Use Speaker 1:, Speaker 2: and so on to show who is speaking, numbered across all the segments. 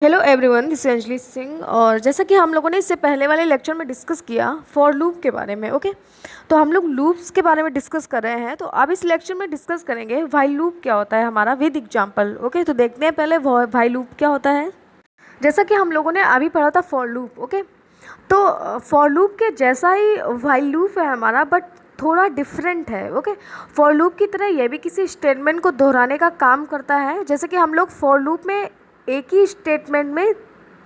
Speaker 1: Hello everyone, this is Anjali Singh. और जैसा कि हम लोगों ने इससे पहले वाले लेक्चर में डिस्कस किया फॉर लूप के बारे में। ओके, तो हम लोग लूप्स के बारे में डिस्कस कर रहे हैं। तो अब इस लेक्चर में डिस्कस करेंगे व्हाइल लूप क्या होता है हमारा विद एग्जांपल। ओके, तो देखते हैं पहले व्हाइल लूप क्या होता है। जैसा कि हम लोगों ने अभी पढ़ा था फॉर लूप। ओके, तो फॉर लूप के जैसा ही व्हाइल लूप है हमारा, बट थोड़ा डिफरेंट है। ओके, फॉर लूप की तरह यह भी किसी स्टेटमेंट को दोहराने का काम करता है। जैसे कि हम लोग फॉर लूप में एक ही स्टेटमेंट में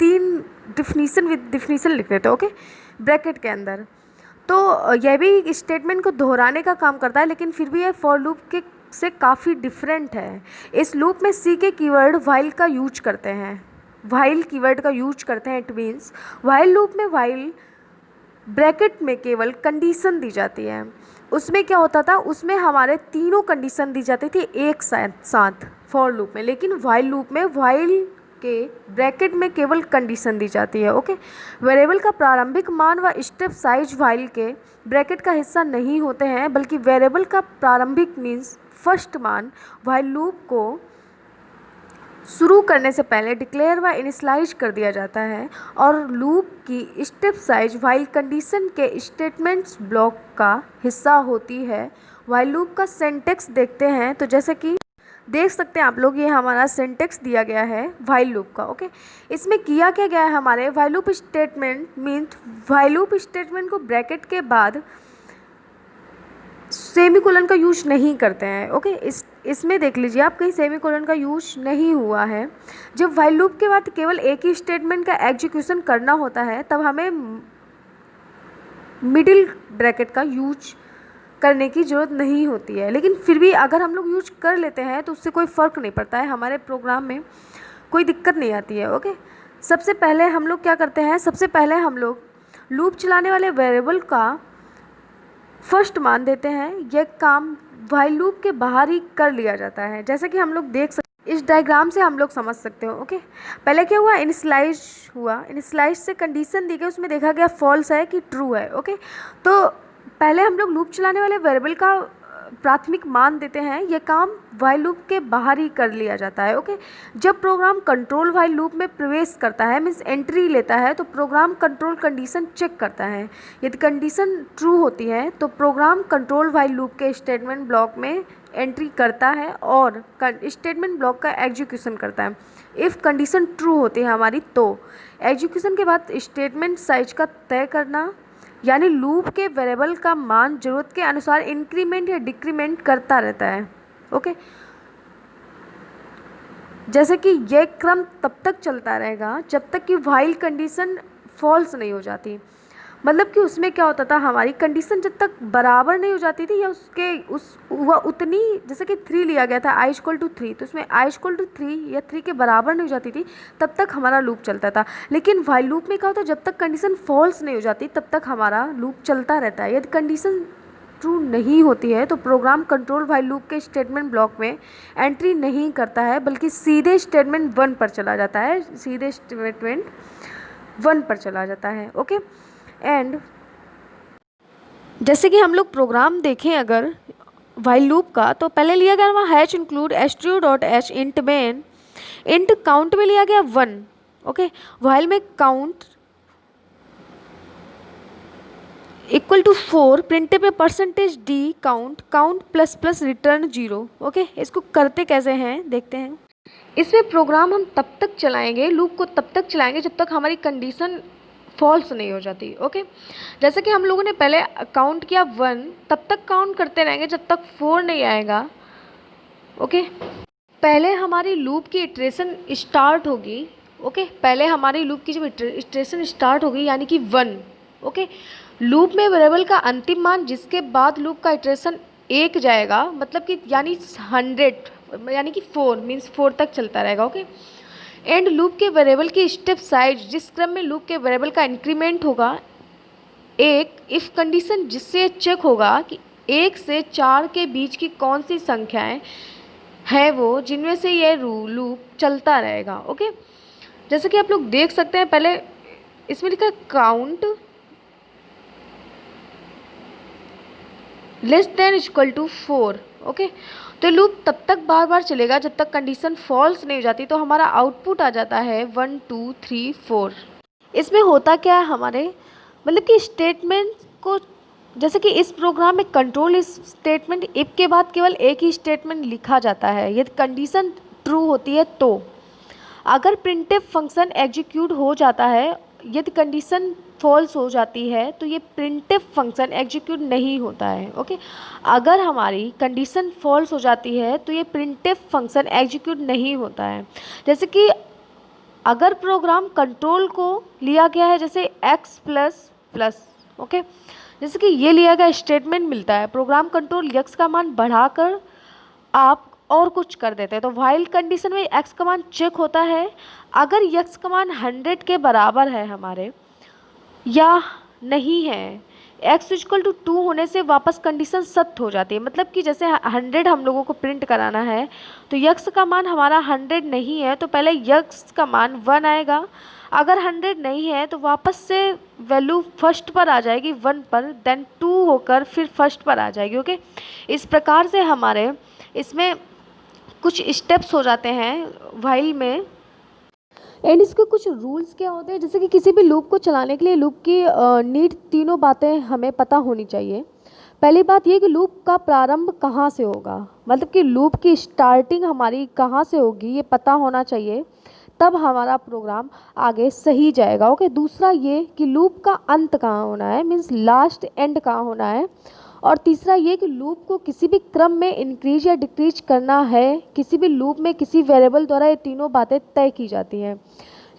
Speaker 1: तीन डिफिनीसन विद डिफिनीसन लिख देते हैं। ओके, ब्रैकेट के अंदर। तो यह भी स्टेटमेंट को दोहराने का काम करता है, लेकिन फिर भी यह फॉर लूप के से काफ़ी डिफरेंट है। इस लूप में सी के कीवर्ड व्हाइल का यूज करते हैं। व्हाइल कीवर्ड का यूज करते हैं। इट मीन्स व्हाइल लूप में व्हाइल ब्रैकेट में केवल कंडीशन दी जाती है। उसमें क्या होता था, उसमें हमारे तीनों कंडीशन दी जाती थी एक साथ फॉर लूप में, लेकिन व्हाइल लूप में व्हाइल के ब्रैकेट में केवल कंडीशन दी जाती है। ओके, वेरिएबल का प्रारंभिक मान व स्टेप साइज व्हाइल के ब्रैकेट का हिस्सा नहीं होते हैं, बल्कि वेरिएबल का प्रारंभिक मीन्स फर्स्ट मान व्हाइल लूप को शुरू करने से पहले डिक्लेयर व इनिशियलाइज कर दिया जाता है, और लूप की स्टेप साइज व्हाइल कंडीशन के स्टेटमेंट्स ब्लॉक का हिस्सा होती है। व्हाइल लूप का सिंटैक्स देखते हैं। तो जैसे कि देख सकते हैं आप लोग, ये हमारा सिंटैक्स दिया गया है व्हाइल लूप का। ओके, इसमें किया क्या गया है, हमारे while loop statement means while loop statement को ब्रैकेट के बाद सेमीकोलन का यूज नहीं करते हैं। ओके, इसमें देख लीजिए आप, कहीं सेमीकोलन का यूज नहीं हुआ है। जब व्हाइल लूप के बाद केवल एक ही स्टेटमेंट का एग्जीक्यूशन करना होता है, तब हमें मिडिल ब्रैकेट का यूज करने की ज़रूरत नहीं होती है। लेकिन फिर भी अगर हम लोग यूज कर लेते हैं तो उससे कोई फ़र्क नहीं पड़ता है, हमारे प्रोग्राम में कोई दिक्कत नहीं आती है। ओके, सबसे पहले हम लोग क्या करते हैं, सबसे पहले हम लोग लूप चलाने वाले वेरिएबल का फर्स्ट मान देते हैं। यह काम व्हाइल लूप के बाहर ही कर लिया जाता है, जैसे कि हम लोग देख सकते इस डायग्राम से हम लोग समझ सकते हो। ओके, पहले क्या हुआ, इनिशियलाइज हुआ। इनिशियलाइज से कंडीशन दी गई, उसमें देखा गया फॉल्स है कि ट्रू है। ओके, तो पहले हम लोग लूप चलाने वाले वेरिएबल का प्राथमिक मान देते हैं। यह काम व्हाइल लूप के बाहर ही कर लिया जाता है। ओके, जब प्रोग्राम कंट्रोल व्हाइल लूप में प्रवेश करता है, मीन्स एंट्री लेता है, तो प्रोग्राम कंट्रोल कंडीशन चेक करता है। यदि कंडीशन ट्रू होती है तो प्रोग्राम कंट्रोल व्हाइल लूप के स्टेटमेंट ब्लॉक में एंट्री करता है और स्टेटमेंट ब्लॉक का एग्जीक्यूशन करता है। इफ़ कंडीशन ट्रू होती है हमारी, तो एग्जीक्यूशन के बाद स्टेटमेंट साइज का तय करना, यानी लूप के वेरिएबल का मान ज़रूरत के अनुसार इंक्रीमेंट या डिक्रीमेंट करता रहता है। ओके, जैसे कि यह क्रम तब तक चलता रहेगा जब तक कि व्हाइल कंडीशन फॉल्स नहीं हो जाती। मतलब कि उसमें क्या होता था, हमारी कंडीशन जब तक बराबर नहीं हो जाती थी, या वह उतनी, जैसे कि 3 लिया गया था i=3, तो उसमें i=3 या 3 के बराबर नहीं हो जाती थी, तब तक हमारा लूप चलता था। लेकिन व्हाइल लूप में क्या होता है, जब तक कंडीशन फॉल्स नहीं हो जाती तब तक हमारा लूप चलता रहता है। यदि कंडीशन ट्रू नहीं होती है तो प्रोग्राम कंट्रोल व्हाइल लूप के स्टेटमेंट ब्लॉक में एंट्री नहीं करता है, बल्कि सीधे स्टेटमेंट 1 पर चला जाता है। सीधे स्टेटमेंट 1 पर चला जाता है। ओके, एंड जैसे कि हम लोग प्रोग्राम देखें अगर व्हाइल लूप का, तो पहले लिया गया वहाँ hash include str.h int main, int count में लिया गया 1। ओके, व्हाइल में काउंट इक्वल टू 4, प्रिंटे पे %d count, count plus plus return 0। Okay, इसको करते कैसे हैं देखते हैं। इसमें प्रोग्राम हम तब तक चलाएंगे, लूप को तब तक चलाएंगे जब तक हमारी कंडीशन फॉल्स नहीं हो जाती। ओके, जैसे कि हम लोगों ने पहले काउंट किया 1, तब तक काउंट करते रहेंगे जब तक 4 नहीं आएगा। ओके, पहले हमारी लूप की इटरेशन स्टार्ट होगी। ओके, पहले हमारी लूप की जब इटरेशन स्टार्ट होगी, यानी कि 1। ओके, लूप में वेरिएबल का अंतिम मान जिसके बाद लूप का इटरेशन 1 जाएगा, मतलब कि यानी 100, यानी कि 4 मीन्स 4 तक चलता रहेगा। ओके, एंड लूप के वेरिएबल की स्टेप साइज जिस क्रम में लूप के वेरिएबल का इंक्रीमेंट होगा, एक इफ़ कंडीशन जिससे चेक होगा कि 1 से 4 के बीच की कौन सी संख्याएं हैं वो जिनमें से ये लूप चलता रहेगा। ओके, जैसे कि आप लोग देख सकते हैं, पहले इसमें लिखा है count, less than equal to 4। Okay, तो लूप तब तक बार बार चलेगा जब तक कंडीशन फॉल्स नहीं हो जाती। तो हमारा आउटपुट आ जाता है 1 2 3 4। इसमें होता क्या है हमारे, मतलब कि स्टेटमेंट को, जैसे कि इस प्रोग्राम में कंट्रोल स्टेटमेंट इफ के बाद केवल एक ही स्टेटमेंट लिखा जाता है यदि कंडीशन ट्रू होती है तो। अगर प्रिंटफ फंक्शन एग्जीक्यूट हो जाता है, यदि कंडीशन फॉल्स हो जाती है तो ये प्रिंटफ फंक्शन एग्जीक्यूट नहीं होता है। ओके, अगर हमारी कंडीशन फॉल्स हो जाती है तो ये प्रिंटफ फंक्शन एग्जीक्यूट नहीं होता है। जैसे कि अगर प्रोग्राम कंट्रोल को लिया गया है जैसे x प्लस प्लस, ओके, जैसे कि ये लिया गया स्टेटमेंट मिलता है, प्रोग्राम कंट्रोल x का मान बढ़ाकर आप और कुछ कर देते हैं। तो व्हाइल कंडीशन में x का मान चेक होता है, अगर x का मान 100 के बराबर है हमारे या नहीं है, x इक्वल टू 2 होने से वापस कंडीशन सत्य हो जाती है। मतलब कि जैसे 100 हम लोगों को प्रिंट कराना है तो x का मान हमारा 100 नहीं है तो पहले x का मान 1 आएगा, अगर 100 नहीं है तो वापस से वैल्यू फर्स्ट पर आ जाएगी 1 पर, देन 2 होकर फिर फर्स्ट पर आ जाएगी। ओके, इस प्रकार से हमारे इसमें कुछ स्टेप्स हो जाते हैं व्हाइल में। एंड इसके कुछ रूल्स क्या होते हैं, जैसे कि किसी भी लूप को चलाने के लिए लूप की नीड तीनों बातें हमें पता होनी चाहिए। पहली बात ये कि लूप का प्रारंभ कहाँ से होगा, मतलब कि लूप की स्टार्टिंग हमारी कहाँ से होगी ये पता होना चाहिए, तब हमारा प्रोग्राम आगे सही जाएगा। ओके, दूसरा ये कि लूप का अंत कहाँ होना है, मीन्स लास्ट एंड कहाँ होना है। और तीसरा ये कि लूप को किसी भी क्रम में इंक्रीज या डिक्रीज करना है, किसी भी लूप में किसी वेरिएबल द्वारा ये तीनों बातें तय की जाती हैं।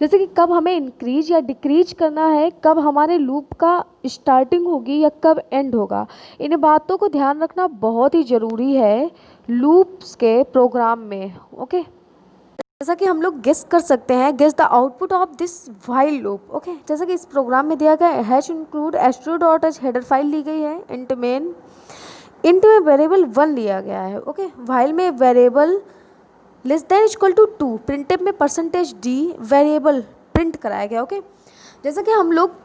Speaker 1: जैसे कि कब हमें इंक्रीज या डिक्रीज करना है, कब हमारे लूप का स्टार्टिंग होगी या कब एंड होगा, इन बातों को ध्यान रखना बहुत ही ज़रूरी है लूप्स के प्रोग्राम में। ओके, जैसा कि हम लोग गेस कर सकते हैं, guess the output of this while loop. Okay, जैसा कि इस प्रोग्राम में दिया गया है hash include stdio.h header file ली गई है, इंट में वेरिएबल 1 लिया गया है। ओके, व्हाइल में variable less than equal to 2, printf में %d वेरिएबल प्रिंट कराया गया। ओके, जैसा कि हम लोग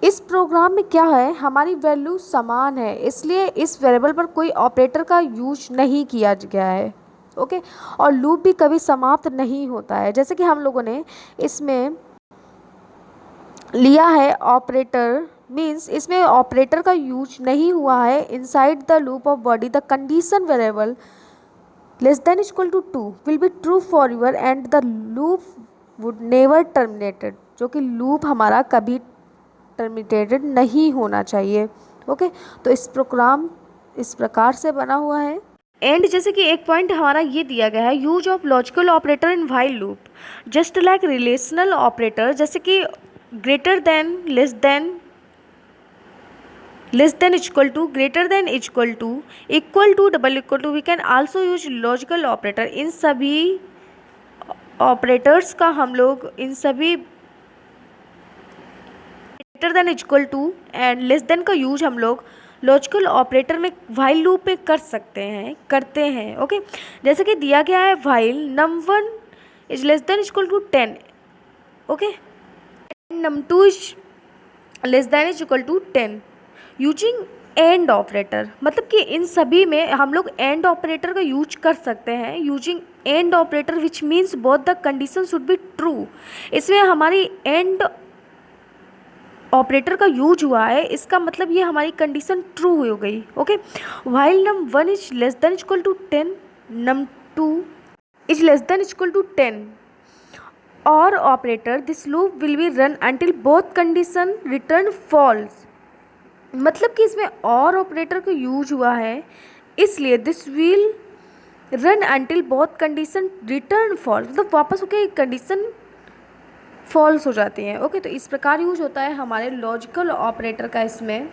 Speaker 1: इस प्रोग्राम में क्या है, हमारी वैल्यू समान है इसलिए इस वेरिएबल पर कोई ऑपरेटर का यूज नहीं किया गया है। ओके, और लूप भी कभी समाप्त नहीं होता है। जैसे कि हम लोगों ने इसमें लिया है ऑपरेटर, मीन्स इसमें ऑपरेटर का यूज नहीं हुआ है inside the loop of body. The condition variable less than equal to 2 will be true for your and the loop would never terminated, जो कि लूप हमारा कभी टर्मिनेटेड नहीं होना चाहिए। ओके, तो इस प्रोग्राम इस प्रकार से बना हुआ है। एंड जैसे कि एक पॉइंट हमारा ये दिया गया है, use of logical operator in while loop just like relational operator, जैसे कि greater than, less than equal to, greater than equal to, double equal to, we can also use logical operator. इन सभी operators का हम लोग, इन सभी greater than equal to and less than का यूज हम लोग लॉजिकल ऑपरेटर में व्हाइल लूप पे कर सकते हैं, करते हैं। ओके, जैसे कि दिया गया है while num1 is less than equal to 10, okay, num2 is less than equal to 10 using and operator. मतलब कि इन सभी में हम लोग एंड ऑपरेटर का यूज कर सकते हैं, using and operator which means both the condition should be true. इसमें हमारी एंड ऑपरेटर का यूज हुआ है, इसका मतलब ये हमारी कंडीशन ट्रू हो गई। Okay, while num1 is less than equal to 10, num2 is less than equal to 10 और operator this loop will be run until both condition return false. मतलब कि इसमें और ऑपरेटर का यूज हुआ है, इसलिए this will run until both condition return false, मतलब वापस होके कंडीशन फॉल्स हो जाती हैं। ओके, तो इस प्रकार यूज होता है हमारे लॉजिकल ऑपरेटर का इसमें।